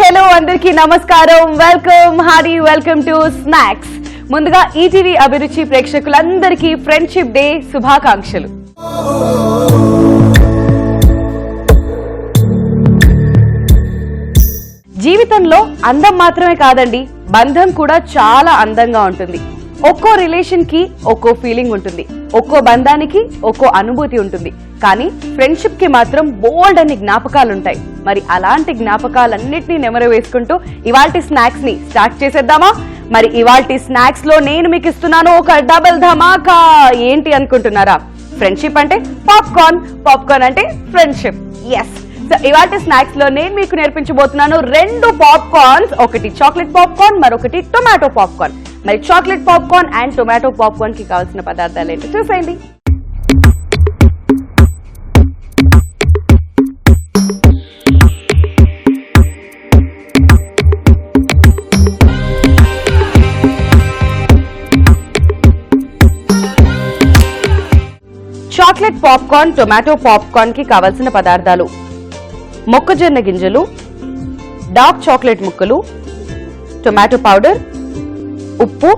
Hello అందరికీ నమస్కారం. Welcome to snacks. ముందుగా ఈటీవీ అభిరుచి ప్రేక్షకులందరికీ ఫ్రెండ్షిప్ డే శుభాకాంక్షలు. జీవితంలో అందం మాత్రమే కాదండి, బంధం కూడా చాలా అందంగా ఉంటుంది. ఒక్కో రిలేషన్ కి ఒక్కో ఫీలింగ్ ఉంటుంది, ఒక్కో బంధానికి ఒక్కో అనుభూతి ఉంటుంది. కానీ ఫ్రెండ్షిప్ కి మాత్రం బోల్డ్ అన్ని జ్ఞాపకాలు ఉంటాయి. మరి అలాంటి జ్ఞాపకాలన్నిటినీ నెమరు వేసుకుంటూ ఇవాల్టి స్నాక్స్ ని స్టార్ట్ చేసేద్దామా? మరి ఇవాల్టి స్నాక్స్ లో నేను మీకు ఇస్తున్నాను ఒక డబుల్ ధమాకా. ఏంటి అనుకుంటున్నారా? ఫ్రెండ్షిప్ అంటే పాప్కార్న్, పాప్కార్న్ అంటే ఫ్రెండ్షిప్. ఎస్, సో ఇవాల్టి స్నాక్స్ లో నేను మీకు నేర్పించబోతున్నాను 2 పాప్కార్న్స్. ఒకటి చాక్లెట్ పాప్కార్న్, మరొకటి టొమాటో పాప్కార్న్. మరి chocolate popcorn and tomato popcorn కి కావాల్సిన పదార్థాలు ఏంటో చూసేయండి. చాక్లెట్ పాప్కార్న్, టొమాటో పాప్కార్న్ కి కావలసిన పదార్థాలు: మొక్కజొన్న గింజలు, డార్క్ చాక్లెట్ ముక్కలు, టొమాటో పౌడర్, ఉప్పు,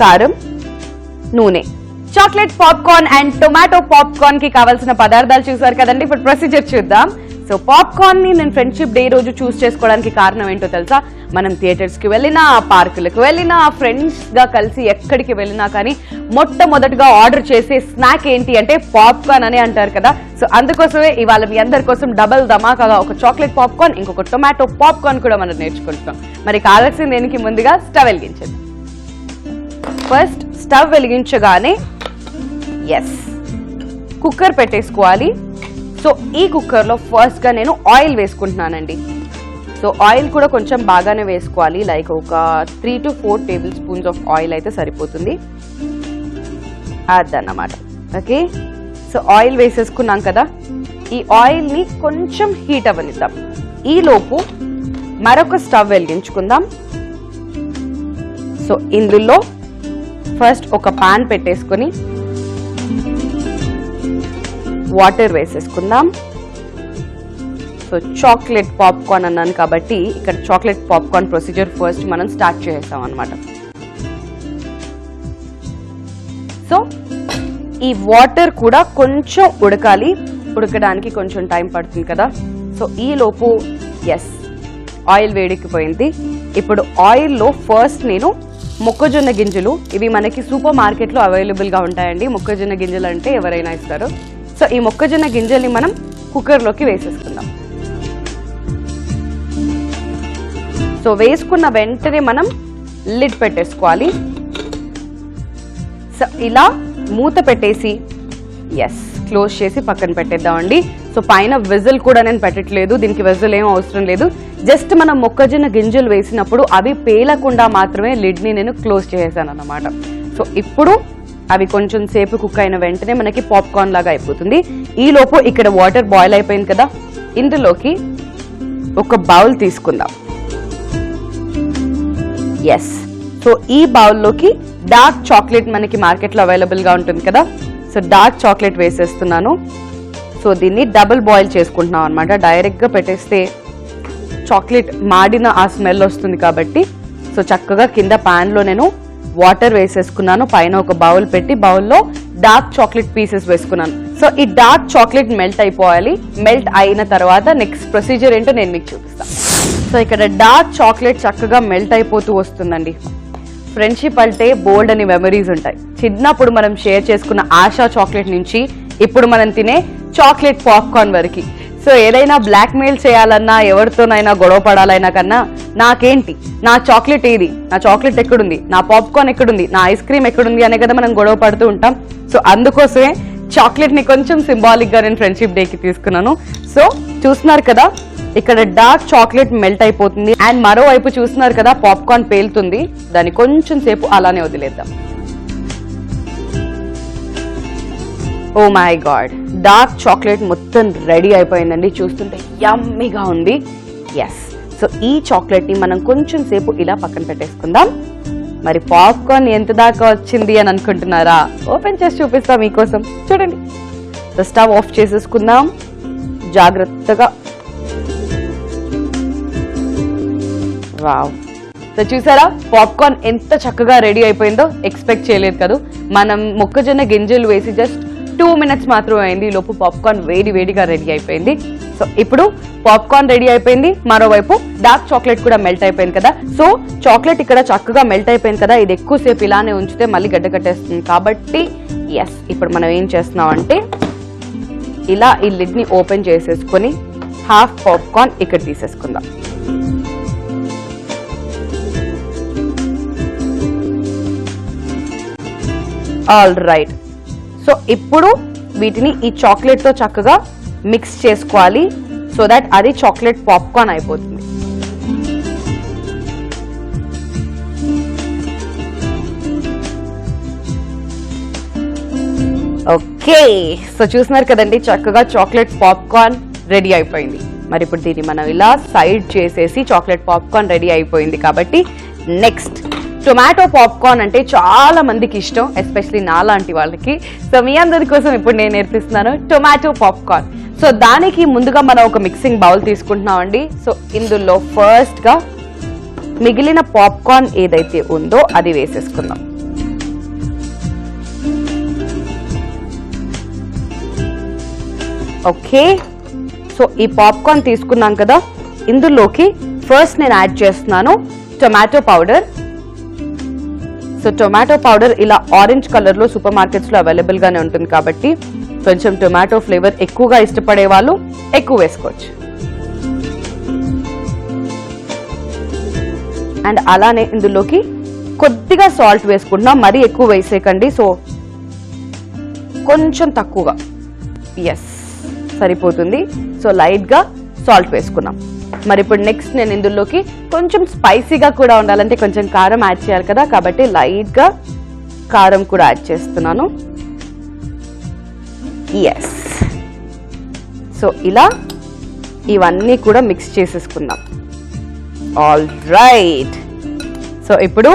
కారం, నూనె. Chocolate popcorn and tomato popcorn కి కావాల్సిన పదార్థాలు చూసారు కదండి. ఇప్పుడు ప్రొసీజర్ చూద్దాం. సో పాప్కార్న్ ని నేను ఫ్రెండ్షిప్ డే రోజు చూస్ చేసుకోవడానికి కారణం ఏంటో తెలుసా? మనం థియేటర్స్ కి వెళ్ళినా, పార్కులకు వెళ్ళినా, ఫ్రెండ్స్ గా కలిసి ఎక్కడికి వెళ్ళినా కానీ మొట్టమొదటిగా ఆర్డర్ చేసే స్నాక్ ఏంటి అంటే పాప్కార్న్ అని అంటారు కదా. సో అందుకోసమే ఇవాళ మీ అందరి కోసం డబల్ ధమాకాగా ఒక చాక్లెట్ పాప్కార్న్, ఇంకొక టొమాటో పాప్కార్న్ కూడా మనం నేర్చుకుంటున్నాం. మరి కావాల్సింది దేనికి? ముందుగా స్టవ్ వెలిగించండి. ఫస్ట్ స్టవ్ వెలిగించగానే కుక్కర్ పెట్టేసుకోవాలి. సో ఈ కుక్కర్ లో ఫస్ట్ గా నేను ఆయిల్ వేసుకుంటున్నానండి. సో ఆయిల్ కూడా కొంచెం బాగానే వేసుకోవాలి, లైక్ ఒక 3 to 4 table spoons of oil అయితే సరిపోతుంది. అదన్నమాట. ఓకే, సో ఆయిల్ వేసేసుకున్నాం కదా. ఈ ఆయిల్ ని కొంచెం హీట్ అవ్వనిద్దాం. ఈ లోపు మరొక స్టవ్ వెలిగించుకుందాం. సో ఇందులో ఫస్ట్ ఒక పాన్ పెట్టేసుకొని వాటర్ వేసేసుకుందాం. సో చాక్లెట్ పాప్కార్న్ అన్నాను కాబట్టి ఇక్కడ చాక్లెట్ పాప్కార్న్ ప్రొసీజర్ ఫస్ట్ మనం స్టార్ట్ చేస్తాం అన్నమాట. సో ఈ వాటర్ కూడా కొంచెం ఉడకాలి, ఉడకడానికి కొంచెం టైం పడుతుంది కదా. సో ఈ లోపు ఆయిల్ వేడెక్కిపోయింది. ఇప్పుడు ఆయిల్లో ఫస్ట్ నేను మొక్కజొన్న గింజలు, ఇవి మనకి సూపర్ మార్కెట్లో అవైలబుల్గా ఉంటాయండి. మొక్కజొన్న గింజలు అంటే ఎవరైనా ఇస్తారు. సో ఈ మొక్కజొన్న గింజల్ని మనం కుక్కర్లోకి వేసేసుకుందాం. సో వేసుకున్న వెంటనే మనం లిడ్ పెట్టేసుకోవాలి. సో ఇలా మూత పెట్టేసి క్లోజ్ చేసి పక్కన పెట్టేద్దామండి. సో పైన విజిల్ కూడా నేను పెట్టట్లేదు, దీనికి విజిల్ ఏం అవసరం లేదు. జస్ట్ మనం మొక్కజొన్న గింజలు వేసినప్పుడు అవి పేలకుండా మాత్రమే లిడ్ ని నేను క్లోజ్ చేసేసాను అన్నమాట. సో ఇప్పుడు అవి కొంచెం సేపు కుక్ అయిన వెంటనే మనకి పాప్కార్న్ లాగా అయిపోతుంది. ఈ లోపు ఇక్కడ వాటర్ బాయిల్ అయిపోయింది కదా, ఇందులోకి ఒక బౌల్ తీసుకుందాం. సో ఈ బౌల్లోకి డార్క్ చాక్లెట్ మనకి మార్కెట్లో అవైలబుల్ గా ఉంటుంది కదా. సో డార్క్ చాక్లెట్ వేసేస్తున్నాను. సో దీన్ని డబుల్ బాయిల్ చేసుకుంటున్నాం అనమాట. డైరెక్ట్ గా పెట్టేస్తే చాక్లెట్ మాడిన ఆ స్మెల్ వస్తుంది కాబట్టి సో చక్కగా కింద పాన్ లో నేను వాటర్ వేసేసుకున్నాను. పైన ఒక బౌల్ పెట్టి బౌల్లో డార్క్ చాక్లెట్ పీసెస్ వేసుకున్నాను. సో ఈ డార్క్ చాక్లెట్ మెల్ట్ అయిపోవాలి. మెల్ట్ అయిన తర్వాత నెక్స్ట్ ప్రొసీజర్ ఏంటో నేను మీకు చూపిస్తాను. సో ఇక్కడ డార్క్ చాక్లెట్ చక్కగా మెల్ట్ అయిపోతూ వస్తుందండి. ఫ్రెండ్షిప్ అంటే బోల్డ్ అని మెమరీస్ ఉంటాయి. చిన్నప్పుడు మనం షేర్ చేసుకున్న ఆశా చాక్లెట్ నుంచి ఇప్పుడు మనం తినే చాక్లెట్ పాప్కార్న్ వరకు. సో ఏదైనా బ్లాక్ మెయిల్ చేయాలన్నా, ఎవరితోనైనా గొడవ పడాలైనా కన్నా నాకేంటి, నా చాక్లెట్ ఏది, నా చాక్లెట్ ఎక్కడుంది, నా పాప్కార్న్ ఎక్కడుంది, నా ఐస్ క్రీమ్ ఎక్కడుంది అనే కదా మనం గొడవ పడుతూ ఉంటాం. సో అందుకోసమే చాక్లెట్ ని కొంచెం సింబాలిక్ గా నేను ఫ్రెండ్షిప్ డే కి తీసుకున్నాను. సో చూస్తున్నారు కదా, ఇక్కడ డార్క్ చాక్లెట్ మెల్ట్ అయిపోతుంది అండ్ మరోవైపు చూస్తున్నారు కదా పాప్కార్న్ పేలుతుంది. దాన్ని కొంచెం సేపు అలానే వదిలేద్దాం. Oh my god, dark chocolate మొత్తం రెడీ అయిపోయిందండి. చూస్తుంటే యమ్మీగా ఉంది. సో ఈ చాక్లెట్ ని మనం కొంచెం సేపు ఇలా పక్కన పెట్టేసుకుందాం. మరి పాప్కార్న్ ఎంత దాకా వచ్చింది అని అనుకుంటున్నారా? ఓపెన్ చేసి చూపిస్తాం మీకోసం, చూడండి. సో స్టవ్ ఆఫ్ చేసేసుకుందాం. జాగ్రత్తగా వావ్. సో చూసారా పాప్కార్న్ ఎంత చక్కగా రెడీ అయిపోయిందో, ఎక్స్పెక్ట్ చేయలేదు కదా. మనం మొక్కజొన్న గింజలు వేసి జస్ట్ 2 minutes మాత్రమే అయింది, ఈ లోపు పాప్కార్న్ వేడిగా రెడీ అయిపోయింది. సో ఇప్పుడు పాప్కార్న్ రెడీ అయిపోయింది, మరోవైపు డార్క్ చాక్లెట్ కూడా మెల్ట్ అయిపోయింది కదా. సో చాక్లెట్ ఇక్కడ చక్కగా మెల్ట్ అయిపోయింది కదా, ఇది ఎక్కువసేపు ఇలానే ఉంచితే మళ్ళీ గడ్డ కట్టేస్తుంది కాబట్టి ఎస్ ఇప్పుడు మనం ఏం చేస్తున్నాం అంటే ఇలా ఈ లిడ్ ని ఓపెన్ చేసేసుకొని హాఫ్ పాప్కార్న్ ఇక్కడ తీసేసుకుందాం. All right. సో ఇప్పుడు వీటిని ఈ చాక్లెట్ తో చక్కగా మిక్స్ చేసుకోవాలి, సో దట్ అది చాక్లెట్ పాప్కార్న్ అయిపోతుంది. ఓకే, సో చూస్తున్నారు కదండి చక్కగా చాక్లెట్ పాప్కార్న్ రెడీ అయిపోయింది. మరి ఇప్పుడు దీన్ని మనం ఇలా సైడ్ చేసేసి చాక్లెట్ పాప్కార్న్ రెడీ అయిపోయింది కాబట్టి నెక్స్ట్ టొమాటో పాప్కార్న్ అంటే చాలా మందికి ఇష్టం, ఎస్పెషలీ నాలాంటి వాళ్ళకి. సో మీ అందరి కోసం ఇప్పుడు నేను నేర్పిస్తున్నాను టొమాటో పాప్కార్న్. సో దానికి ముందుగా మనం ఒక మిక్సింగ్ బౌల్ తీసుకుంటున్నామండి. సో ఇందులో ఫస్ట్ గా మిగిలిన పాప్కార్న్ ఏదైతే ఉందో అది వేసేసుకుందాం. ఓకే, సో ఈ పాప్కార్న్ తీసుకున్నాం కదా, ఇందులోకి ఫస్ట్ నేను యాడ్ చేస్తున్నాను tomato powder. So tomato powder ఇలా ఆరెంజ్ కలర్ లో సూపర్ మార్కెట్స్ లో అవైలబుల్ గానే ఉంటుంది కాబట్టి కొంచెం టొమాటో ఫ్లేవర్ ఎక్కువగా ఇష్టపడే వాళ్ళు ఎక్కువ వేసుకోవచ్చు. అండ్ అలానే ఇందులోకి కొద్దిగా సాల్ట్ వేసుకుంటున్నాం, మరీ ఎక్కువ వేసేయకండి. సో కొంచెం తక్కువగా, ఎస్ సరిపోతుంది. సో లైట్ గా సాల్ట్ వేసుకున్నాం. మరి ఇప్పుడు నెక్స్ట్ నేను ఇందులోకి కొంచెం స్పైసీగా కూడా ఉండాలంటే కొంచెం కారం యాడ్ చేయాలి కదా, కాబట్టి లైట్ గా కారం కూడా యాడ్ చేస్తున్నాను. ఎస్, సో ఇలా ఇవన్నీ కూడా మిక్స్ చేసేసుకుందాం. All right. సో ఇప్పుడు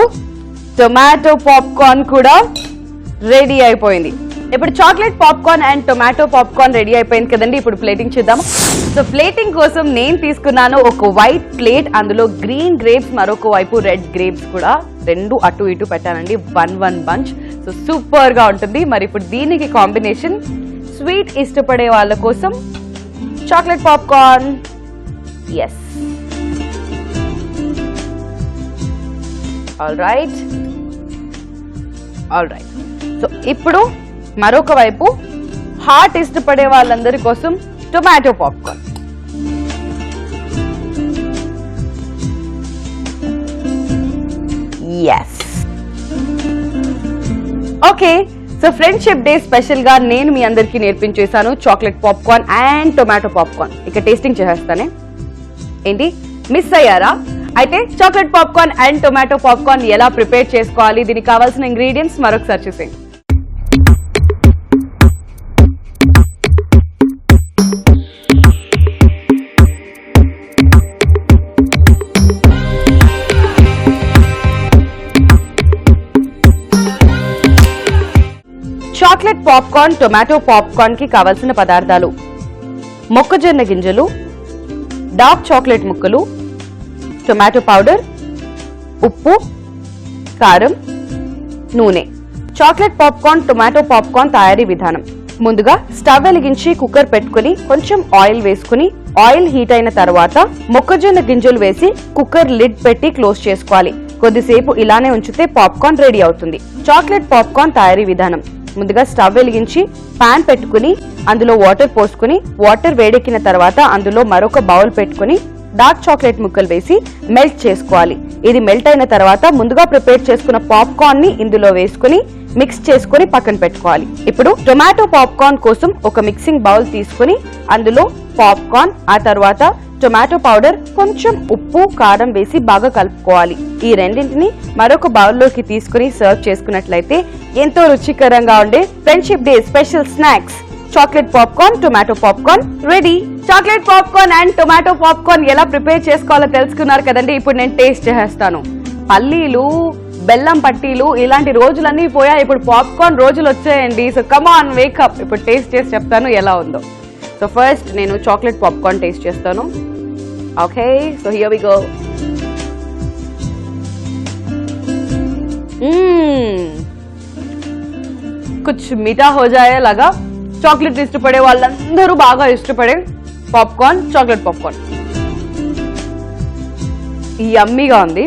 టొమాటో పాప్కార్న్ కూడా రెడీ అయిపోయింది. ఇప్పుడు chocolate popcorn and tomato popcorn ready అయిపోయింది కదండి. ఇప్పుడు ప్లేటింగ్ చేద్దాం. సో ప్లేటింగ్ కోసం నేను తీసుకున్నాను ఒక వైట్ ప్లేట్, అందులో గ్రీన్ గ్రేప్స్, మరొక వైపు రెడ్ గ్రేప్స్ కూడా, రెండు అటు ఇటు పెట్టానండి, 1 బంచ్. సో సూపర్ గా ఉంటుంది. మరి ఇప్పుడు దీనికి కాంబినేషన్ స్వీట్ ఇష్టపడే వాళ్ళ కోసం chocolate popcorn. Yes, all right. So ఇప్పుడు మరొక వైపు హాట్ ఇష్టపడే వాళ్ళందరి కోసం tomato popcorn. Yes, okay. So friendship day special గా నేను మీ అందరికీ నేర్పించేశాను chocolate popcorn and tomato popcorn. ఇక టేస్టింగ్ చేసేస్తానే. ఏంటి మిస్ అయ్యారా? అయితే chocolate popcorn and tomato popcorn ఎలా ప్రిపేర్ చేసుకోవాలి, దీనికి కావాల్సిన ఇంగ్రీడియంట్స్ మరొకసారి చూసేయండి. చాక్లెట్ పాప్కార్న్ టొమాటో పాప్కార్న్ కి కావలసిన పదార్థాలు: మొక్కజొన్న గింజలు, డార్క్ చాక్లెట్ ముక్కలు, టొమాటో పౌడర్, ఉప్పు, కారం, నూనె. చాక్లెట్ పాప్కార్న్ టొమాటో పాప్కార్న్ తయారీ విధానం: ముందుగా స్టవ్ వెలిగించి కుక్కర్ పెట్టుకుని కొంచెం ఆయిల్ వేసుకుని ఆయిల్ హీట్ అయిన తర్వాత మొక్కజొన్న గింజలు వేసి కుక్కర్ లిడ్ పెట్టి క్లోజ్ చేసుకోవాలి. కొద్దిసేపు ఇలానే ఉంచితే పాప్కార్న్ రెడీ అవుతుంది. చాక్లెట్ పాప్కార్న్ తయారీ విధానం: ముందుగా స్టవ్ వెలిగించి పాన్ పెట్టుకుని అందులో వాటర్ పోసుకుని వాటర్ వేడెక్కిన తర్వాత అందులో మరొక బౌల్ పెట్టుకుని డార్క్ చాక్లెట్ ముక్కలు వేసి మెల్ట్ చేసుకోవాలి. ఇది మెల్ట్ అయిన తర్వాత ముందుగా ప్రిపేర్ చేసుకున్న పాప్కార్న్ ని ఇందులో వేసుకుని మిక్స్ చేసుకుని పక్కన పెట్టుకోవాలి. ఇప్పుడు టొమాటో పాప్కార్న్ కోసం ఒక మిక్సింగ్ బౌల్ తీసుకుని అందులో పాప్కార్న్, ఆ తర్వాత టొమాటో పౌడర్, కొంచెం ఉప్పు, కారం వేసి బాగా కలుపుకోవాలి. ఈ రెండింటిని మరొక బౌల్లోకి తీసుకుని సర్వ్ చేసుకున్నట్లయితే ఎంతో రుచికరంగా ఉండే friendship day special snacks chocolate popcorn tomato popcorn ready. Chocolate popcorn and tomato popcorn ఎలా ప్రిపేర్ చేసుకోవాలో తెలుసుకున్నారు కదండి. ఇప్పుడు నేను టేస్ట్ చేస్తాను. పల్లీలు, బెల్లం పట్టీలు ఇలాంటి రోజులన్నీ పోయాయి, ఇప్పుడు పాప్కార్న్ రోజులు వచ్చాయండి. So come on, wake up. ఇప్పుడు టేస్ట్ చేసి చెప్తాను ఎలా ఉందో. సో ఫస్ట్ నేను చాక్లెట్ పాప్కార్న్ టేస్ట్ చేస్తాను. Okay, so here we go. కుచ్ మీఠా హో జాయే లాగా చాక్లెట్ ఇష్టపడే వాళ్ళందరూ బాగా ఇష్టపడే పాప్కార్న్, చాక్లెట్ పాప్కార్న్ యమ్మీగా ఉంది.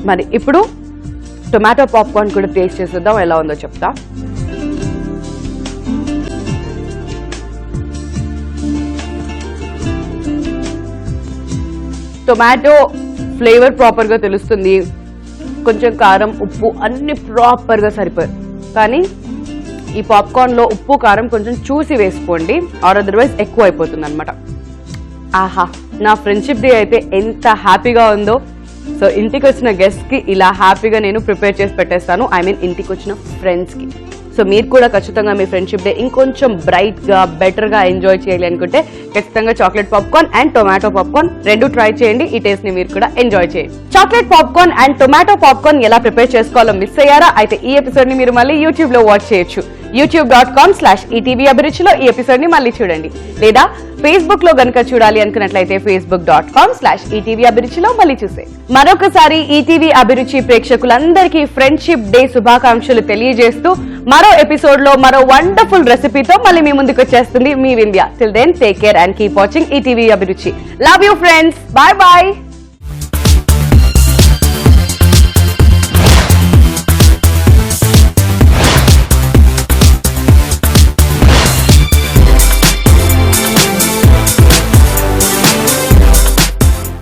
మరి ఇప్పుడు టొమాటో పాప్కార్న్ కూడా టేస్ట్ చేసేద్దాం, ఎలా ఉందో చెప్తా. టొమాటో ఫ్లేవర్ ప్రాపర్ గా తెలుస్తుంది, కొంచెం కారం, ఉప్పు అన్ని ప్రాపర్ గా సరిపోయి. కానీ ఈ పాప్కార్న్ లో ఉప్పు కారం కొంచెం చూసి వేసుకోండి, ఆర్ అదర్వైజ్ ఎక్కువ అయిపోతుంది అనమాట. ఆహా, నా ఫ్రెండ్షిప్ డే అయితే ఎంత హ్యాపీగా ఉందో. సో ఇంటికి వచ్చిన గెస్ట్ కి ఇలా హ్యాపీగా నేను ప్రిపేర్ చేసి పెట్టేస్తాను, ఐ మీన్ ఇంటికి వచ్చిన ఫ్రెండ్స్ కి. సో మీరు కూడా ఖచ్చితంగా మీ ఫ్రెండ్షిప్ డే ఇంకొంచెం బ్రైట్ గా బెటర్ గా ఎంజాయ్ చేయాలి అనుకుంటే ఖచ్చితంగా chocolate popcorn and tomato popcorn రెండు ట్రై చేయండి. ఈ టేస్ట్ ని మీరు కూడా ఎంజాయ్ చేయండి. Chocolate popcorn and tomato popcorn ఎలా ప్రిపేర్ చేసుకోవాలో మిస్ అయ్యారా? అయితే ఈ ఎపిసోడ్ ని మీరు మళ్ళీ యూట్యూబ్ లో వాచ్ చేయొచ్చు. youtube.com/ETV అభిరుచిలో ఈ ఎపిసోడ్ ని మళ్ళీ చూడండి. లేదా ఫేస్బుక్ లో గనుక చూడాలి అనుకున్నట్లయితే facebook.com/ETV అభిరుచిలో మళ్ళీ చూసే. మరొకసారి ఈటీవీ అభిరుచి ప్రేక్షకులందరికీ ఫ్రెండ్షిప్ డే శుభాకాంక్షలు తెలియజేస్తూ మరో ఎపిసోడ్ లో మరో వండర్ఫుల్ రెసిపీతో మళ్ళీ మీ ముందుకు వచ్చేస్తుంది మీ Vindhya. Till then take care and keep watching ETV Abhiruchi. Love you friends, bye bye.